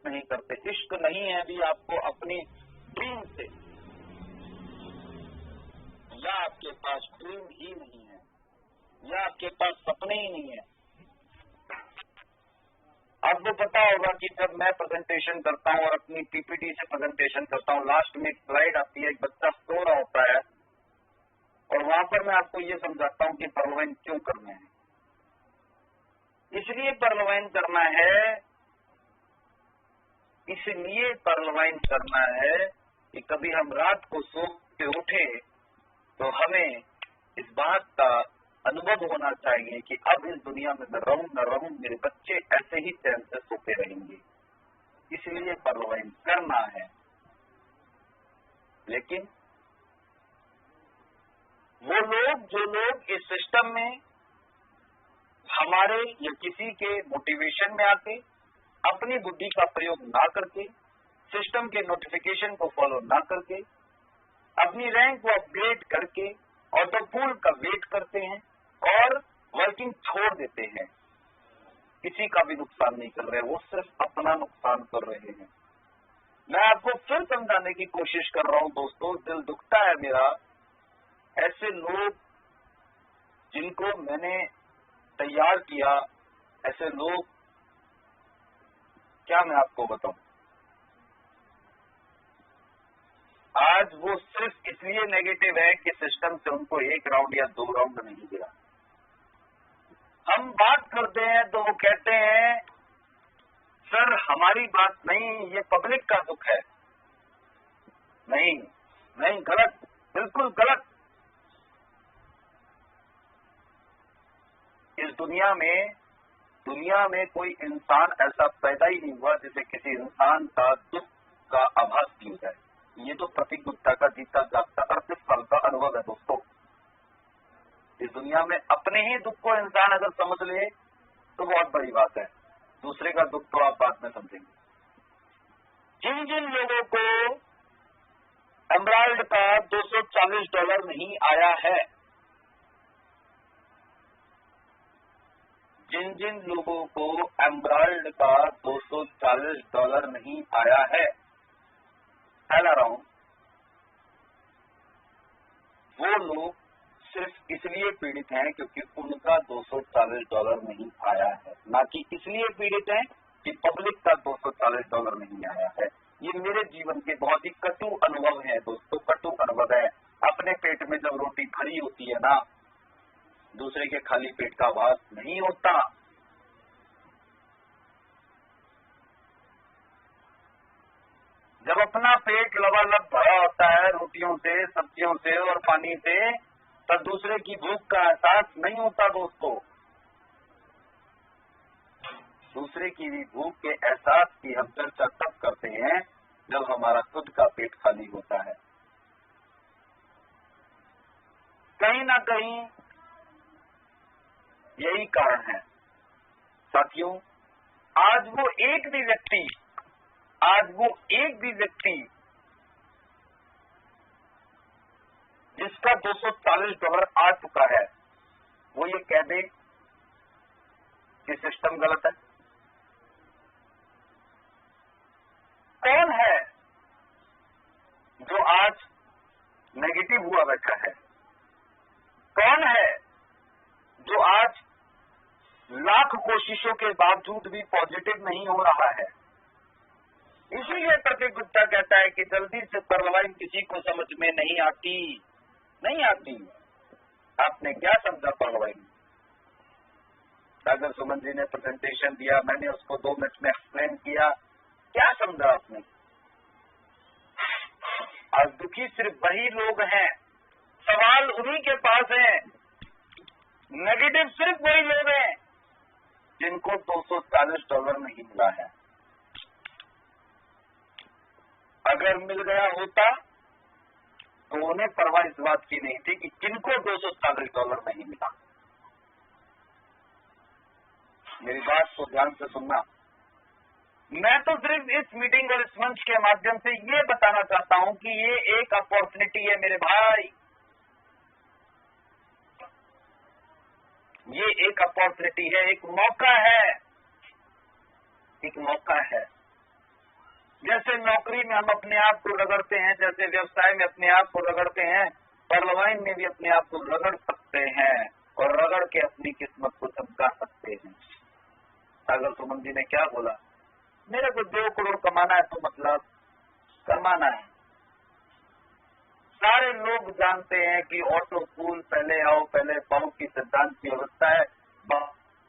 नहीं करते। इश्क नहीं है अभी आपको अपनी ड्रीम से, या आपके पास ड्रीम ही नहीं है, या आपके पास सपने ही नहीं है। आपको पता होगा कि जब मैं प्रेजेंटेशन करता हूँ और अपनी पीपीटी से प्रेजेंटेशन करता हूँ, लास्ट में एक स्लाइड आती है, एक बच्चा सो रहा होता है और वहां पर मैं आपको ये समझाता हूँ कि पर्लवाइन क्यों करना है। इसलिए पर्लवाइन करना है, इसलिए पर्लवाइन करना है कि कभी हम रात को सो के उठे तो हमें इस बात का अनुभव होना चाहिए कि अब इस दुनिया में मैं रहूं न रहूं, मेरे बच्चे ऐसे ही चैन से सोते रहेंगे। इसलिए पर्लवाइन करना है। लेकिन वो लोग, जो लोग इस सिस्टम में हमारे या किसी के मोटिवेशन में आके अपनी बुद्धि का प्रयोग ना करके, सिस्टम के नोटिफिकेशन को फॉलो ना करके, अपनी रैंक को अपग्रेड करके ऑटो पूल का वेट करते हैं और वर्किंग छोड़ देते हैं, किसी का भी नुकसान नहीं कर रहे, वो सिर्फ अपना नुकसान कर रहे हैं। मैं आपको फिर समझाने की कोशिश कर रहा हूं दोस्तों, दिल दुखता है मेरा। ऐसे लोग जिनको मैंने तैयार किया, ऐसे लोग, क्या मैं आपको बताऊं, आज वो सिर्फ इसलिए नेगेटिव है कि सिस्टम से उनको 1 राउंड या 2 राउंड नहीं गिरा। हम बात करते हैं तो वो कहते हैं सर हमारी बात नहीं, ये पब्लिक का दुख है। नहीं नहीं, गलत, बिल्कुल गलत। इस दुनिया में कोई इंसान ऐसा पैदा ही नहीं हुआ जिसे किसी इंसान का दुख का आभास नहीं हो जाए। ये तो प्रतीक गुप्ता का जीता जागता 38 साल का अनुभव है दोस्तों। इस दुनिया में अपने ही दुख को इंसान अगर समझ ले तो बहुत बड़ी बात है, दूसरे का दुख तो आप बाद में समझेंगे। जिन जिन लोगों को एमराल्ड का $240 नहीं आया है, जिन जिन लोगों को एमराल्ड का $240 नहीं आया है, फैला रहा हूं, वो लोग सिर्फ इसलिए पीड़ित हैं क्योंकि उनका $240 नहीं आया है, ना कि इसलिए पीड़ित हैं कि पब्लिक का $240 नहीं आया है। ये मेरे जीवन के बहुत ही कटु अनुभव है दोस्तों, कटु अनुभव है। अपने पेट में जब रोटी भरी होती है ना, दूसरे के खाली पेट का वास नहीं होता। जब अपना पेट लबालब भरा होता है रोटियों से, सब्जियों से और पानी से, तब दूसरे की भूख का एहसास नहीं होता दोस्तों। दूसरे की भी भूख के एहसास की हम चर्चा तब करते हैं जब हमारा खुद का पेट खाली होता है। कहीं ना कहीं यही कारण है साथियों। आज वो एक भी व्यक्ति जिसका $240 आ चुका है, वो ये कह दे कि सिस्टम गलत है। कौन है जो आज नेगेटिव हुआ बैठा है? कौन है जो आज लाख कोशिशों के बावजूद भी पॉजिटिव नहीं हो रहा है? इसीलिए प्रतीक गुप्ता कहता है कि जल्दी से पर्लवाइन किसी को समझ में नहीं आती। आपने क्या समझा पर्लवाइन? सागर सुमन जी ने प्रेजेंटेशन दिया, मैंने उसको 2 मिनट में एक्सप्लेन किया। क्या समझा आपने? आज दुखी सिर्फ वही लोग हैं, सवाल उन्हीं के पास है। नेगेटिव सिर्फ वही लोग हैं जिनको $240 नहीं मिला है। अगर मिल गया होता तो उन्हें परवाह इस बात की नहीं थी कि किनको $240 नहीं मिला। मेरी बात को ध्यान से सुनना। मैं तो सिर्फ इस मीटिंग और इस मंच के माध्यम से ये बताना चाहता हूं कि ये एक अपॉर्चुनिटी है मेरे भाई, ये एक अपॉर्चुनिटी है, एक मौका है, जैसे नौकरी में हम अपने आप को रगड़ते हैं, जैसे व्यवसाय में अपने आप को रगड़ते हैं, परलवाइन में भी अपने आप को रगड़ सकते हैं और रगड़ के अपनी किस्मत को चमका सकते हैं। सागर सुमन जी ने क्या बोला, मेरे को 2 करोड़ कमाना है तो मतलब कमाना है। सारे लोग जानते हैं कि ऑटो कूल पहले आओ पहले पाओ की सिद्धांत की व्यवस्था है,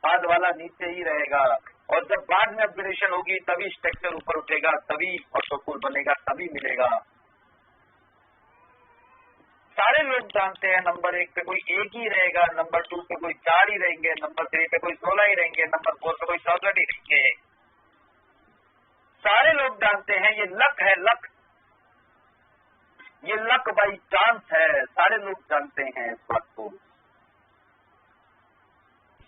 बाद वाला नीचे ही रहेगा, और जब बाद में अपग्रेडेशन होगी तभी स्ट्रक्चर ऊपर उठेगा, तभी ऑटो कूल बनेगा, तभी मिलेगा। सारे लोग जानते हैं नंबर 1 पे कोई 1 ही रहेगा, नंबर 2 पे कोई 4 ही रहेंगे, नंबर 3 पे कोई 16 ही रहेंगे, नंबर 4 पे कोई 64 ही रहेंगे। सारे लोग जानते हैं ये लक है, लक, ये लक बाई चांस है। सारे लोग जानते हैं इस बात को,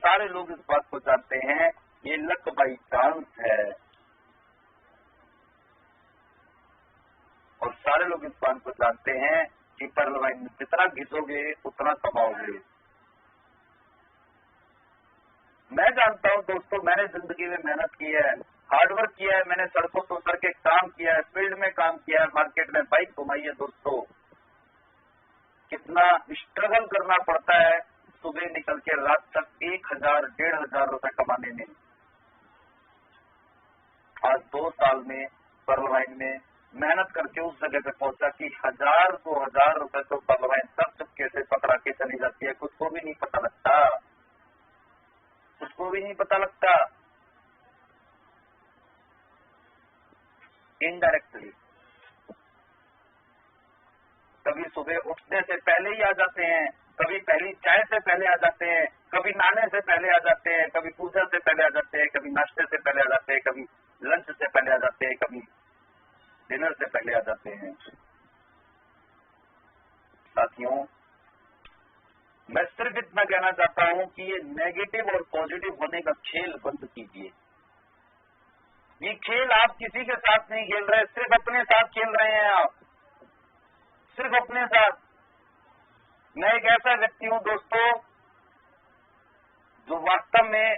सारे लोग इस बात को जानते हैं ये लक बाई चांस है, और सारे लोग इस बात को जानते हैं कि परलवाइन में जितना घिसोगे उतना कमाओगे। मैं जानता हूं दोस्तों, मैंने जिंदगी में मेहनत की है, हार्डवर्क किया है, मैंने सड़कों से उतर के काम किया है, फील्ड में काम किया है, मार्केट में बाइक घुमाई है। दोस्तों कितना स्ट्रगल करना पड़ता है सुबह निकल के रात तक 1000 1500 रुपए कमाने में। आज 2 साल में परलवाइन में मेहनत करके उस जगह पे पहुंचा कि 1000 2000 रुपए तो परलवाइन सब चुपके से पकड़ा के चली जाती है, खुद को भी नहीं पता लगता, उसको भी नहीं पता लगता। इनडायरेक्टली कभी सुबह उठने से पहले ही आ जाते हैं, कभी पहली चाय से पहले आ जाते हैं, कभी नहाने से पहले आ जाते हैं, कभी पूजा से पहले आ जाते हैं, कभी नाश्ते से पहले आ जाते हैं, कभी लंच से पहले आ जाते हैं, कभी डिनर से पहले आ जाते हैं। साथियों, मैं सिर्फ इतना कहना चाहता हूं कि ये नेगेटिव और पॉजिटिव होने का खेल बंद कीजिए। ये खेल आप किसी के साथ नहीं खेल रहे, सिर्फ अपने साथ खेल रहे हैं आप, सिर्फ अपने साथ। मैं एक ऐसा व्यक्ति हूं दोस्तों जो वास्तव में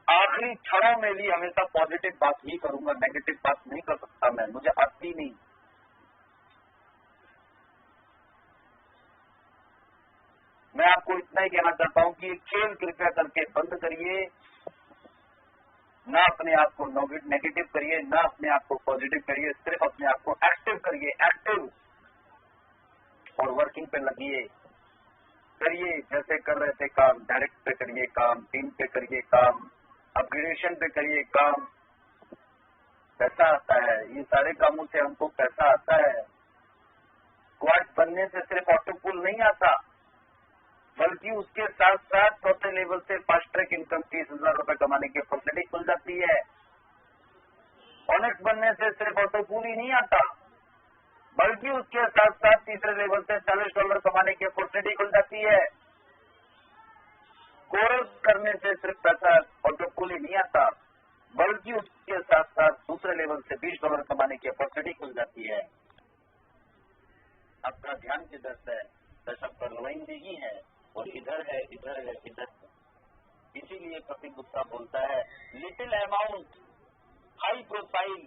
आखिरी क्षणों में भी हमेशा पॉजिटिव बात ही करूंगा, नेगेटिव बात नहीं कर सकता मैं, मुझे आती नहीं। मैं आपको इतना ही कहना चाहता हूं कि ये खेल कृपया करके बंद करिए, ना अपने आप को नेगेटिव करिए, ना अपने आप को पॉजिटिव करिए, सिर्फ अपने आप को एक्टिव करिए, एक्टिव, और वर्किंग पे लगिए, करिए जैसे कर रहे थे काम, डायरेक्ट पे करिए काम, टीम पे करिए काम, अपग्रेडेशन पे करिए काम। पैसा आता है, ये सारे कामों से हमको पैसा आता है। क्वाड बनने से सिर्फ ऑटो कूल नहीं आता, बल्कि उसके साथ साथ चौथे लेवल से फास्ट ट्रैक इनकम 30,000 रुपए कमाने की फैसिलिटी खुल जाती है। ऑनेस्ट बनने से सिर्फ ऑटो कूल ही नहीं आता, बल्कि उसके साथ साथ तीसरे लेवल से $40 कमाने की अपॉर्चुनिटी खुल जाती है। कोर्स करने से सिर्फ पैसा ऑटो कूल ही नहीं आता, बल्कि उसके साथ साथ दूसरे लेवल से $20 कमाने की अपॉर्चुनिटी खुल जाती है। आपका ध्यान किधर से पैसा परलवाइन में ही है, और इधर है, इधर है, इधर है। इसीलिए कपिल गुप्ता बोलता है, लिटिल अमाउंट हाई प्रोफाइल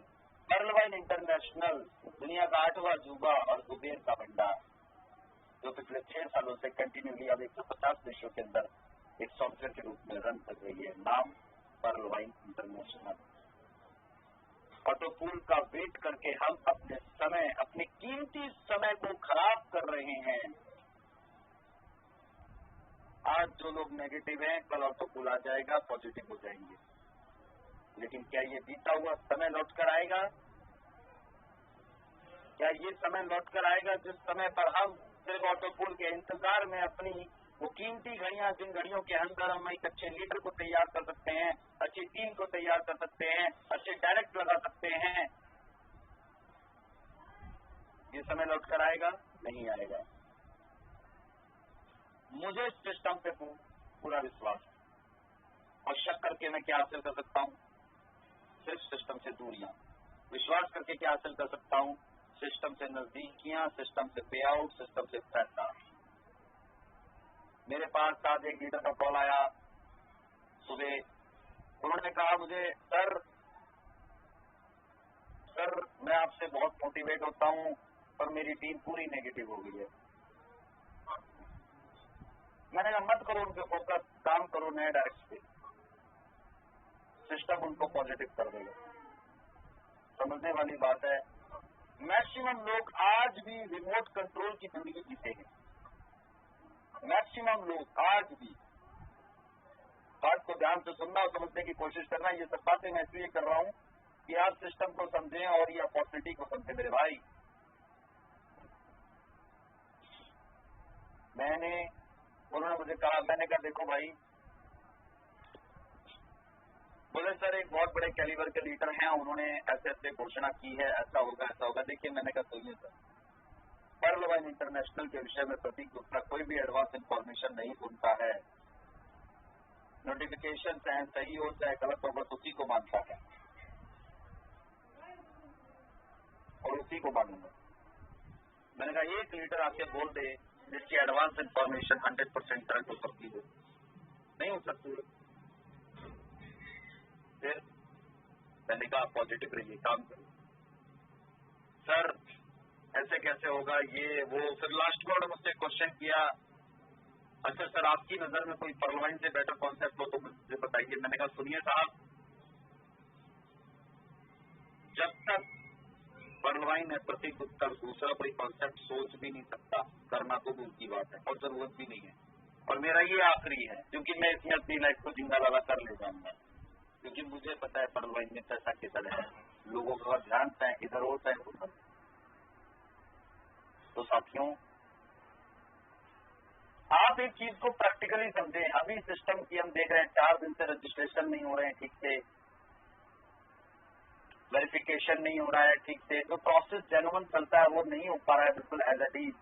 परलवाइन इंटरनेशनल दुनिया का 8वां अजूबा और कुबेर का भंडार, जो पिछले 6 सालों से कंटिन्यूली अब 150 देशों के अंदर एक सॉफ्टवेयर के रूप में रन कर रही है। नाम परलवाइन इंटरनेशनल। ऑटो कूल का वेट करके हम अपने समय, अपने कीमती समय को खराब कर रहे हैं। आज जो लोग नेगेटिव हैं, कल ऑटो कूल आ जाएगा, पॉजिटिव हो जाएंगे। लेकिन क्या ये बीता हुआ समय लौट कर आएगा? क्या ये समय लौट कर आएगा जिस समय पर हम सिर्फ ऑटो कूल के इंतजार में अपनी वो कीमती घड़ियां, जिन घड़ियों के अंदर हम एक अच्छे लीडर को तैयार कर सकते हैं, अच्छी टीम को तैयार कर सकते हैं, अच्छे डायरेक्ट लगा सकते हैं, ये समय लौट कर आएगा? नहीं आएगा। मुझे इस सिस्टम पे पूरा विश्वास है, और शक करके मैं क्या हासिल कर सकता हूँ? सिर्फ सिस्टम से दूरियां। विश्वास करके क्या हासिल कर सकता हूँ? सिस्टम से नजदीकियां, सिस्टम से पे आउट, सिस्टम से पैसा। मेरे पास आज एक लीडर का कॉल आया सुबह, उन्होंने कहा मुझे, सर सर मैं आपसे बहुत मोटिवेट होता हूँ पर मेरी टीम पूरी नेगेटिव हो गई है। मैंने कहा मत करो उनके फोकस, काम करो नए डायरेक्शन पे, सिस्टम उनको पॉजिटिव कर देगा। समझने वाली बात है। मैक्सिमम लोग आज भी रिमोट कंट्रोल की जिंदगी जीते हैं, मैक्सिमम लोग आज भी। बात को ध्यान से सुनना और समझने की कोशिश करना। ये सब बातें मैं इसलिए कर रहा हूँ कि आप सिस्टम को समझें और ये अपॉर्चुनिटी को समझें। मेरे भाई, उन्होंने मुझे कहा, मैंने कहा देखो भाई, बोले सर एक बहुत बड़े कैलिबर के लीडर हैं, उन्होंने ऐसे ऐसे घोषणा की है, ऐसा होगा ऐसा होगा। देखिए मैंने कहा सुनिए सर, पर्ल वाइन इंटरनेशनल के विषय में प्रतीक गुप्ता कोई भी एडवांस इंफॉर्मेशन नहीं सुनता है। नोटिफिकेशन चाहे सही हो चाहे गलत हो, बस उसी को मानता है और उसी को मानूंगा। मैंने कहा एक लीडर आके बोल दे जिसकी एडवांस इंफॉर्मेशन 100% करेक्ट हो सकती हो, नहीं हो सकती। फिर मैंने कहा पॉजिटिव रहिए, काम करिए। सर ऐसे कैसे होगा, ये वो। फिर लास्ट में उन्होंने मुझसे क्वेश्चन किया, अच्छा सर आपकी नजर में कोई पर्लवाइन से बेटर कॉन्सेप्ट हो तो मुझे बताइए। मैंने कहा सुनिए साहब, जब तक पर्लवाइन है प्रतीक गुप्ता दूसरा कोई कॉन्सेप्ट सोच भी नहीं सकता, करना तो दूर की बात है और जरूरत भी नहीं है। और मेरा ये आखिरी है क्योंकि मैं इसमें अपनी लाइफ को जिंदा लगा कर ले जाऊंगा, क्योंकि मुझे पता है पर्लवाइन में पैसा किधर है, लोगों का ध्यान चाहे इधर हो चाहे उधर। तो साथियों, आप एक चीज को प्रैक्टिकली समझें। अभी सिस्टम की हम देख रहे हैं 4 दिन से रजिस्ट्रेशन नहीं हो रहे हैं ठीक से, वेरिफिकेशन नहीं हो रहा है ठीक से, जो प्रोसेस जेन्युइन चलता है वो नहीं हो पा रहा है बिल्कुल एज इट इज।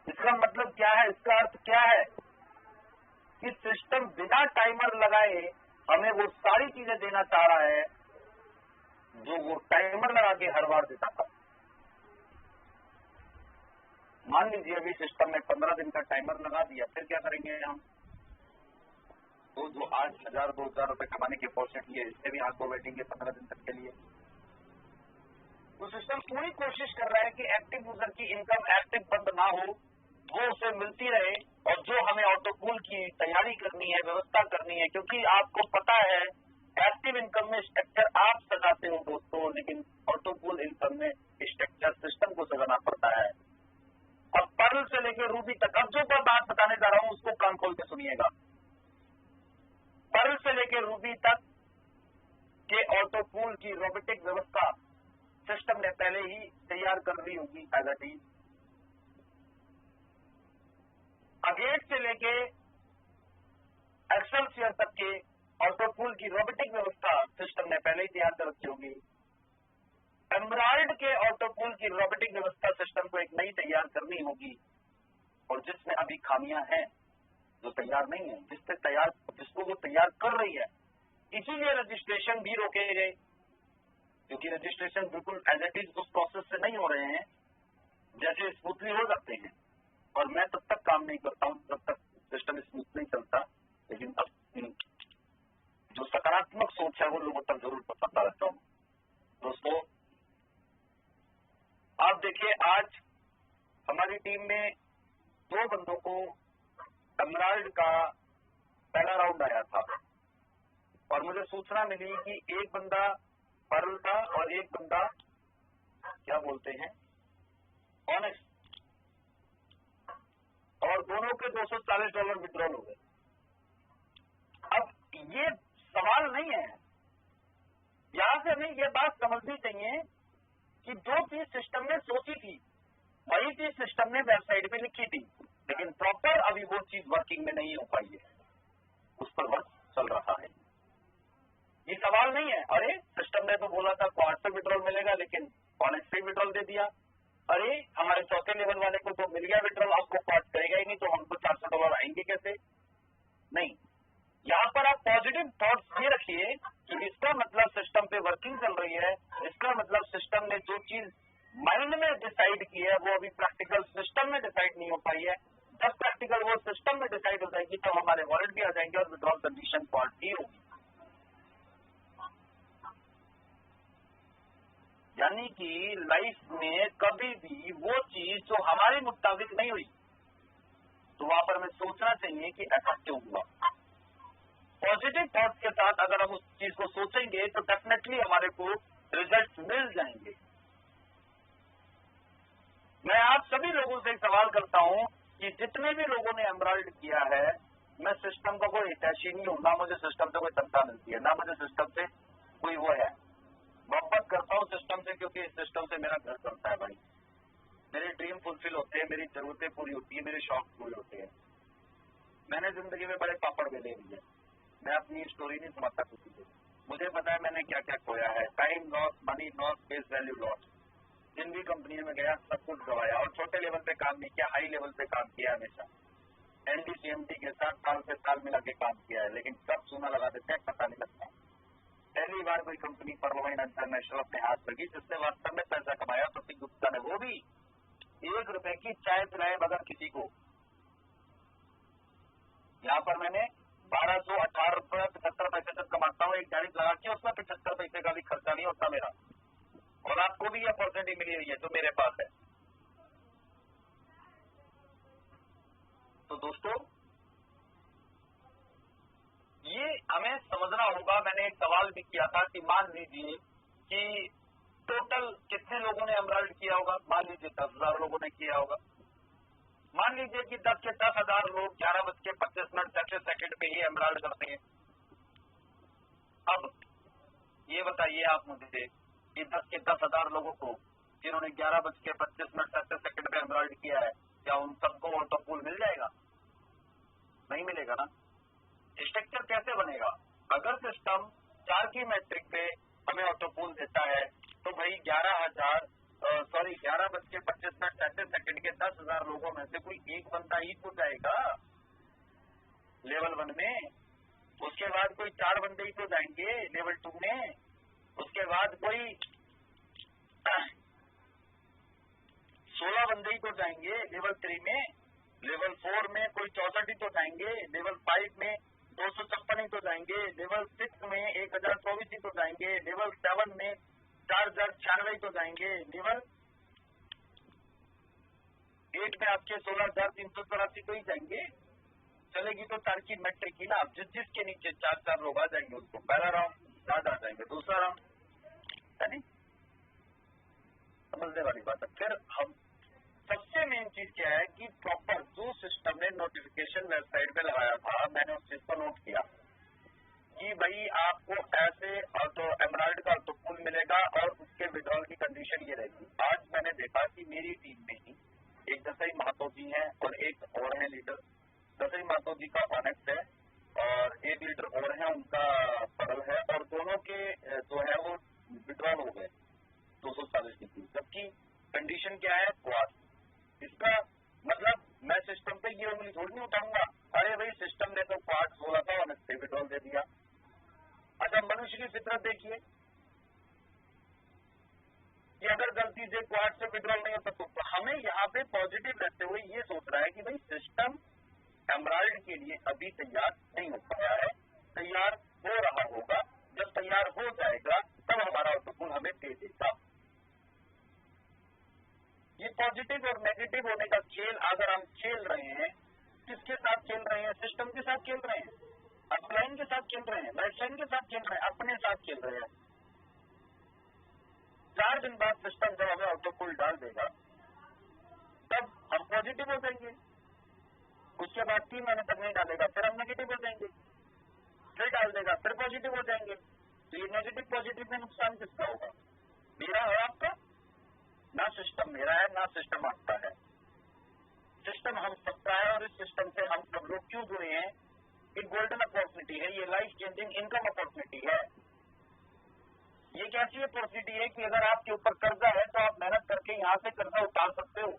इसका मतलब क्या है, इसका अर्थ क्या है कि सिस्टम बिना टाइमर लगाए हमें वो सारी चीजें देना चाह रहा है जो वो टाइमर लगा के हर बार देता था। मान लीजिए अभी सिस्टम में 15 दिन का टाइमर लगा दिया, फिर क्या करेंगे हम? तो जो आज 1000-2000 रुपए कमाने की अपॉर्चुनिटी है, इससे भी आपको बैठेंगे 15 दिन तक के लिए। तो सिस्टम पूरी कोशिश कर रहा है कि एक्टिव यूजर की इनकम एक्टिव बंद ना हो, वो उसे मिलती रहे। और जो हमें ऑटोपूल की तैयारी करनी है, व्यवस्था करनी है, क्योंकि आपको पता है एक्टिव इनकम में स्ट्रक्चर आप सजाते हो दोस्तों, लेकिन ऑटोपूल इनकम में स्ट्रक्चर सिस्टम को सजाना पड़ता है। और पर्ल से लेकर रूबी तक, अब जो बात बताने जा रहा हूं उसको कान खोल के सुनिएगा। पर्ल से लेकर रूबी तक के ऑटोपूल की रोबोटिक व्यवस्था सिस्टम ने पहले ही तैयार कर ली होगी एज अ टीम। अगेट से लेके एक्सेलसियर तक के ऑटोपूल की रोबोटिक व्यवस्था सिस्टम ने पहले ही तैयार कर रखी होगी। एमराल्ड के ऑटोपूल की रोबोटिक व्यवस्था सिस्टम को एक नई तैयार करनी होगी, और जिसमें अभी खामियां हैं, जो तैयार नहीं है, जिसको वो तैयार कर रही है। इसीलिए रजिस्ट्रेशन भी रोके गए, क्योंकि रजिस्ट्रेशन बिल्कुल एज इट इज उस प्रोसेस से नहीं हो रहे हैं जैसे स्मूथली हो जाते हैं। और मैं तब तक काम नहीं करता हूं जब तक सिस्टम स्मूथ नहीं चलता। लेकिन अब जो सकारात्मक सोच है वो लोगों तक जरूर पहुंचाता रहता हूं। दोस्तों आप देखिए, आज हमारी टीम में 2 बंदों को एमराल्ड का पहला राउंड आया था, और मुझे सूचना मिली कि एक बंदा पर्ल था और एक बंदा क्या बोलते हैं ऑनेक्स, और दोनों के $240 विड्रॉल हो गए। अब ये सवाल नहीं है, यहां से हमें ये बात समझनी चाहिए कि जो चीज सिस्टम ने सोची थी वही चीज सिस्टम ने वेबसाइट पे लिखी थी, लेकिन प्रॉपर अभी वो चीज वर्किंग में नहीं हो पाई है, उस पर वर्क चल रहा है। ये सवाल नहीं है अरे सिस्टम ने तो बोला था को 800 विड्रॉल मिलेगा, लेकिन ऑनेक्स से विड्रॉल दे दिया। अरे हमारे चौथे लेवल वाले को तो मिल गया विड्रॉल, आपको पास करेगा ही नहीं, तो हमको $400 आएंगे कैसे? नहीं, यहाँ पर आप पॉजिटिव थॉट्स ये रखिए कि इसका मतलब सिस्टम पे वर्किंग चल रही है, इसका मतलब सिस्टम ने जो चीज माइंड में डिसाइड की है वो अभी प्रैक्टिकल सिस्टम में डिसाइड नहीं हो पाई है। जब प्रैक्टिकल वो सिस्टम में डिसाइड हो जाएगी तो हमारे वॉलेट भी आ जाएंगे और विड्रॉल कंडीशन पॉजिटिव होगी। यानी कि लाइफ में कभी भी वो चीज जो हमारे मुताबिक नहीं हुई तो वहां पर हमें सोचना चाहिए कि ऐसा क्यों हुआ। पॉजिटिव थॉट्स के साथ अगर हम उस चीज को सोचेंगे तो डेफिनेटली हमारे को रिजल्ट मिल जाएंगे। मैं आप सभी लोगों से एक सवाल करता हूं कि जितने भी लोगों ने एमराल्ड किया है, मैं सिस्टम का कोई हितैषी नहीं हूं, ना मुझे सिस्टम से कोई तनख्वाह मिलती है, ना मुझे सिस्टम से कोई वो है। मोहब्बत करता हूं सिस्टम से क्योंकि इस सिस्टम से मेरा घर चलता है भाई, मेरे ड्रीम फुलफिल होते हैं, मेरी जरूरतें पूरी होती है, मेरे शौक पूरे होते हैं। मैंने जिंदगी में बड़े पापड़ बेले भी है, मैं अपनी स्टोरी नहीं सुनाता किसी को। मुझे पता है मैंने क्या क्या खोया है, time loss, money loss, face value loss. जिन भी कंपनियों में गया सब कुछ गवाया और छोटे लेवल पे काम नहीं किया, हाई लेवल पे काम किया हमेशा। एनडीसीएमटी के साथ साल से साल मिला के काम किया है, लेकिन कब सोना लगा देते हैं पता नहीं लगता। पहली बार कोई कंपनी परमानेंट इंटरनेशनल अपने हाथ लगी जिससे वास्तव में पैसा कमाया प्रतीक गुप्ता ने, वो भी 1 रुपए की चाय पिलाए बगैर किसी को। यहाँ पर मैंने 1218 रुपए 75 पैसे तक कमाता हूँ, एक गाड़ी लगा के उसमें 75 पैसे का भी खर्चा नहीं होता मेरा। और आपको भी ये अपॉर्चुनिटी मिली हुई है जो मेरे पास है। तो दोस्तों ये हमें समझना होगा। मैंने एक सवाल भी किया था कि मान लीजिए कि टोटल कितने लोगों ने एमराल्ड किया होगा, मान लीजिए 10,000 लोगों ने किया होगा। मान लीजिए कि 10 के 10,000 लोग 11:25 पे ही एमराल्ड करते हैं। अब ये बताइए आप मुझे कि 10 के 10,000 लोगों को जिन्होंने 11:25 पे एमराल्ड किया है, क्या उन सबको ऑटोपूल मिल जाएगा? नहीं मिलेगा ना। स्ट्रक्चर कैसे बनेगा? अगर सिस्टम 4 की मैट्रिक पे हमें ऑटोपूल देता है तो भाई 11:25 के 10,000 लोगों में से कोई एक बंदा ही तो जाएगा लेवल 1 में, उसके बाद कोई 4 बंदे ही तो जाएंगे लेवल 2 में, उसके बाद कोई 16 बंदे ही तो जाएंगे लेवल 3 में, लेवल 4 में कोई 64 ही तो जाएंगे, लेवल 5 में 256 ही तो जाएंगे, लेवल 6 में 1024 ही तो जाएंगे, लेवल 7 में 4096 ही तो जाएंगे, लेवल 8 में आपके 16,384 तो ही जाएंगे। चलेगी तो 4 की मैट्रिक ही ना। आप जिसके नीचे 4 लोग आ जाएंगे उसको पहला राउंड, 7 आ जाएंगे दूसरा राउंड, समझने वाली बात है। फिर हम सबसे मेन चीज क्या है कि प्रॉपर जो सिस्टम ने नोटिफिकेशन वेबसाइट पे लगाया था, मैंने उस चीज को नोट किया कि भाई आपको ऐसे तो एमराल्ड का ऑटोपूल मिलेगा और उसके विड्रॉल की कंडीशन ये रहेगी। आज मैंने देखा कि मेरी टीम में ही एक दसई महतो जी है और एक और है लीडर। दसई महतो जी का ऑनेक्स है और एक लीडर और है उनका पड़ल है, और दोनों के जो है वो विड्रॉल हो गए 240 की फीस, जबकि कंडीशन क्या है क्वाड। इसका मतलब मैं सिस्टम पे ये उंगली थोड़ी नहीं उठाऊंगा, अरे भाई सिस्टम ने तो क्वाड बोला था और इससे विड्रॉल दे दिया। अच्छा मनुष्य की फितरत देखिए कि अगर गलती से क्वाड से विड्रॉल नहीं होता तो हमें यहाँ पे पॉजिटिव रहते हुए ये सोच रहा है कि भाई सिस्टम एमराल्ड के लिए अभी तैयार नहीं हो पाया है, तैयार हो रहा होगा, जब तैयार हो जाएगा तब हमारा ऑटोपूल हमें दे देगा। ये पॉजिटिव और नेगेटिव होने का खेल अगर हम खेल रहे हैं, किसके साथ खेल रहे हैं? सिस्टम के साथ खेल रहे हैं, अपलाइन के साथ खेल रहे हैं, वेस्टर्न के साथ खेल रहे हैं, अपने साथ खेल रहे हैं। 4 दिन बाद सिस्टम जब हमें ऑटोपूल डाल देगा तब हम पॉजिटिव हो जाएंगे, उसके बाद 3 महीने तक नहीं डालेगा, फिर हम नेगेटिव हो जाएंगे, फिर डाल देगा, फिर पॉजिटिव हो जाएंगे। तो ये नेगेटिव पॉजिटिव में नुकसान किसका होगा? मेरा है आपका? ना सिस्टम मेरा है ना सिस्टम आपका है, सिस्टम हम सबका है। और इस सिस्टम से हम सब लोग क्यों जुड़े हैं? एक गोल्डन अपॉर्चुनिटी है, ये लाइफ चेंजिंग इनकम अपॉर्चुनिटी है। ये कैसी अपॉर्चुनिटी है कि अगर आपके ऊपर कर्जा है तो आप मेहनत करके यहाँ से कर्जा उतार सकते हो।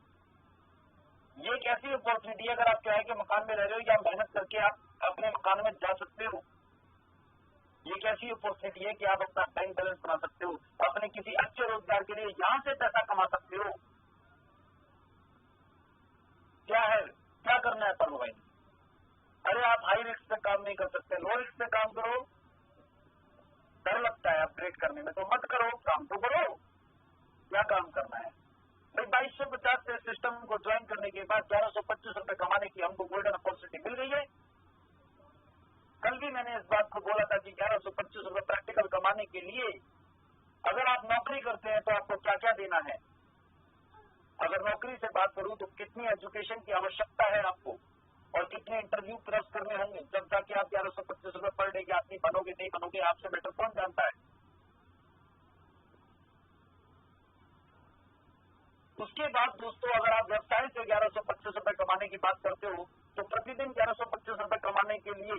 ये कैसी अपॉर्चुनिटी है अगर आप किराए के मकान में रह रहे हो या मेहनत करके आप अपने मकान में जा सकते हो। ये कैसी अपॉर्चुनिटी है कि आप अपना बैंक बैलेंस बना सकते हो, अपने किसी अच्छे रोजगार के लिए यहाँ से पैसा कमा सकते हो। क्या है, क्या करना है पर भाई? अरे आप हाई रिस्क पे काम नहीं कर सकते, लो रिस्क पे काम करो। डर लगता है अपग्रेड करने में तो मत करो, काम तो करो। काम करना है भाई। 2250 से सिस्टम को ज्वाइन करने के बाद 1125 रुपए कमाने की हमको गोल्डन अपॉर्चुनिटी मिल गई है। कल भी मैंने इस बात को बोला था कि 1125 रुपए प्रैक्टिकल कमाने के लिए अगर आप नौकरी करते हैं तो आपको क्या क्या देना है। अगर नौकरी से बात करूं तो कितनी एजुकेशन की आवश्यकता है आपको और कितने इंटरव्यू क्रॉस करने होंगे, जब जाके आप 1125 रुपए पर डे के आदमी बनोगे नहीं बनोगे आपसे बेटर कौन जानता है। उसके बाद दोस्तों अगर आप व्यवसाय से 1125 रुपए कमाने की बात करते हो तो प्रतिदिन 1125 रुपए कमाने के लिए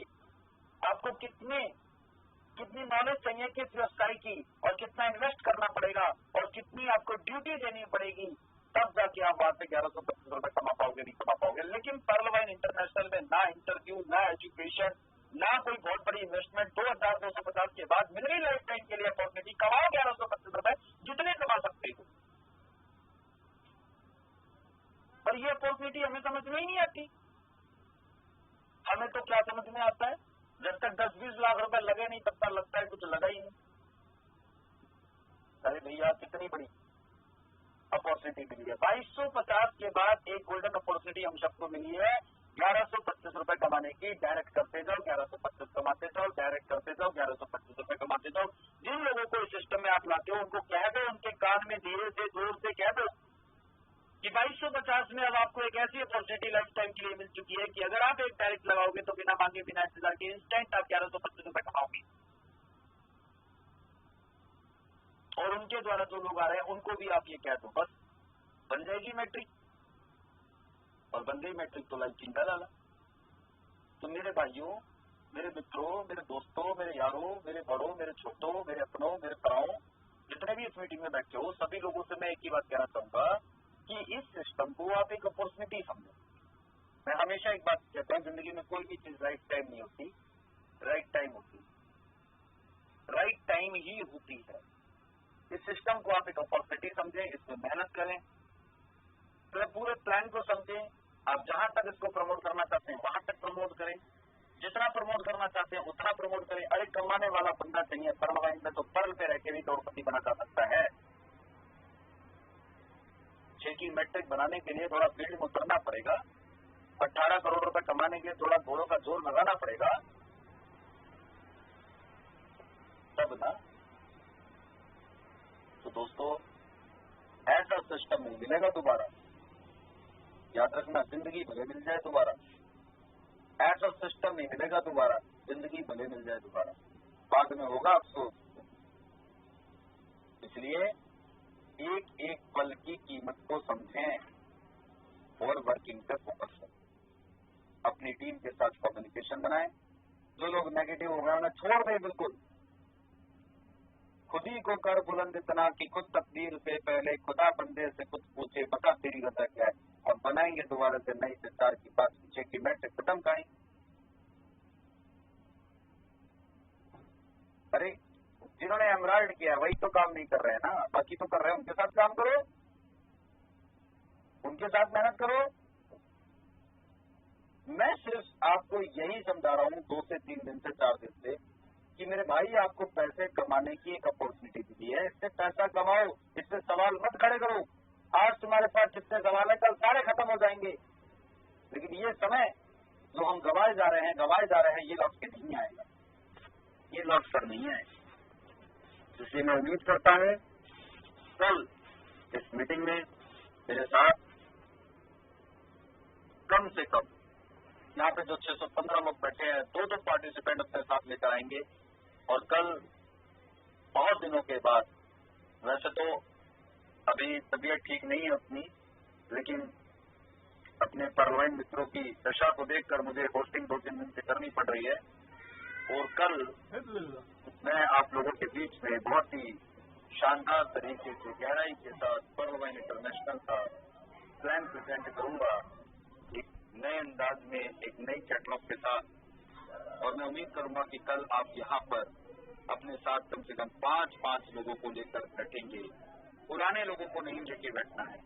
आपको कितनी नॉलेज चाहिए किस व्यवसाय की और कितना इन्वेस्ट करना पड़ेगा और कितनी आपको ड्यूटी देनी पड़ेगी, तब जाके आप वहां से 1125 रुपए कमा पाओगे नहीं कमा पाओगे। लेकिन पर्ल वाइन इंटरनेशनल में ना इंटरव्यू ना एजुकेशन ना कोई बहुत बड़ी इन्वेस्टमेंट, 2250 के बाद मिल गई लाइफ टाइम के लिए अपॉर्चुनिटी, कमाओ 1125 रुपए जितने कमा सकते हो। पर ये अपॉर्चुनिटी हमें समझ में ही नहीं आती। हमें तो क्या समझ में आता है, जब तक 10-20 लाख रुपए लगे नहीं तब तक लगता है कुछ लगा ही नहीं। अरे भैया कितनी बड़ी अपॉर्चुनिटी मिली है। 2250 के बाद एक गोल्डन अपॉर्चुनिटी हम सबको मिली है 1125 रुपए कमाने की। डायरेक्ट करते जाओ 1125 कमाते जाओ, डायरेक्ट करते जाओ 1125 रुपए कमाते जाओ। जिन लोगों को इस सिस्टम में आप लाते हो उनको कह दो, उनके कान में धीरे से जोर से कह दो कि 2250 में अब आपको एक ऐसी अपॉर्चुनिटी लाइफ टाइम के लिए मिल चुकी है कि अगर आप एक डायरेक्ट लगाओगे तो बिना मांगे बिना इंतजार के इंस्टेंट आप 1125 रुपए कमाओगे। और उनके द्वारा जो लोग आ रहे हैं उनको भी आप ये कह दो, बस बन जाएगी मैट्रिक। और बन गई मैट्रिक तो लाइफ चिंता डाला। तो मेरे भाइयों, मेरे मित्रों, मेरे दोस्तों, मेरे यारों, मेरे बड़ों, मेरे छोटों, मेरे अपनों, मेरे पराओं, जितने भी इस मीटिंग में बैठे हो सभी लोगों से मैं एक ही बात कहना चाहूंगा कि इस सिस्टम को आप एक अपॉर्चुनिटी समझो। मैं हमेशा एक बात कहता हूँ, जिंदगी में कोई भी चीज राइट टाइम नहीं होती, राइट टाइम होती, राइट टाइम ही होती है। इस सिस्टम को आप एक अपॉर्चुनिटी समझें, इसमें मेहनत करें, तो पूरे प्लान को समझें। आप जहां तक इसको प्रमोट करना चाहते हैं वहां तक प्रमोट करें, जितना प्रमोट करना चाहते हैं उतना प्रमोट करें। अरे कमाने वाला बंदा चाहिए, पर्ल वाइन में तो पर्ल पे रह के भी करोड़पति बना जा सकता है। 6 की मैट्रिक बनाने के लिए थोड़ा फील्ड में उतरना पड़ेगा, 18 करोड़ रुपए कमाने के लिए थोड़ा घोड़ों का जोर लगाना पड़ेगा, तब ना। तो दोस्तों ऐसा सिस्टम नहीं मिलेगा दोबारा, याद रखना। जिंदगी भले मिल जाए दोबारा, ऐसा सिस्टम नहीं मिलेगा दोबारा। जिंदगी भले मिल जाए दोबारा, बाद में होगा अफसोस। इसलिए एक एक पल की कीमत को समझें और वर्किंग पे फोकस करें। अपनी टीम के साथ कम्युनिकेशन बनाएं। जो लोग नेगेटिव हो गए उन्हें छोड़ दें बिल्कुल। खुद ही को कर बुलंद इतना कि खुद तकदीर से पहले खुदा बंदे से कुछ पूछे, बता तेरी रजा क्या है। और बनाएंगे दोबारा से नई से 4 की 5 की 6 की मैट्रिक खत्म करें। अरे जिन्होंने एमराल्ड किया वही तो काम नहीं कर रहे हैं ना, बाकी तो कर रहे हैं। उनके साथ काम करो, उनके साथ मेहनत करो। मैं सिर्फ आपको यही समझा रहा हूं 2 से 3 दिन से 4 दिन से कि मेरे भाई आपको पैसे कमाने की एक अपॉर्चुनिटी दी है, इससे पैसा कमाओ, इससे सवाल मत खड़े करो। आज तुम्हारे पास जितने सवाल है कल सारे खत्म हो जाएंगे। लेकिन ये समय जो हम गवाए जा रहे हैं ये लौट के नहीं आएगा, ये लौट कर नहीं आएगा। इसलिए मैं उम्मीद करता हूं कल इस मीटिंग में मेरे साथ कम से कम यहाँ पे जो 615 लोग बैठे हैं 2 पार्टिसिपेंट अपने साथ लेकर आएंगे। और कल बहुत दिनों के बाद, वैसे तो अभी तबीयत ठीक नहीं है अपनी, लेकिन अपने परवाइन मित्रों की दशा को देखकर मुझे होस्टिंग 2-3 दिन से करनी पड़ रही है। और कल मैं आप लोगों के बीच में बहुत ही शानदार तरीके से गहराई के साथ परवाइन इंटरनेशनल का प्लान प्रेजेंट करूंगा, एक नए अंदाज में, एक नई कैटलॉग के साथ। और मैं उम्मीद करूंगा कि कल आप यहाँ पर अपने साथ कम से कम 5-5 लोगों को लेकर बैठेंगे। पुराने लोगों को नहीं लेके बैठना है।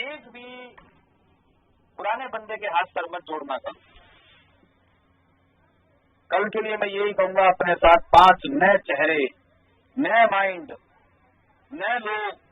एक भी पुराने बंदे के हाथ सर मत जोड़ना। कल के लिए मैं यही कहूंगा, अपने साथ 5 नए चेहरे, नए माइंड, नए लोग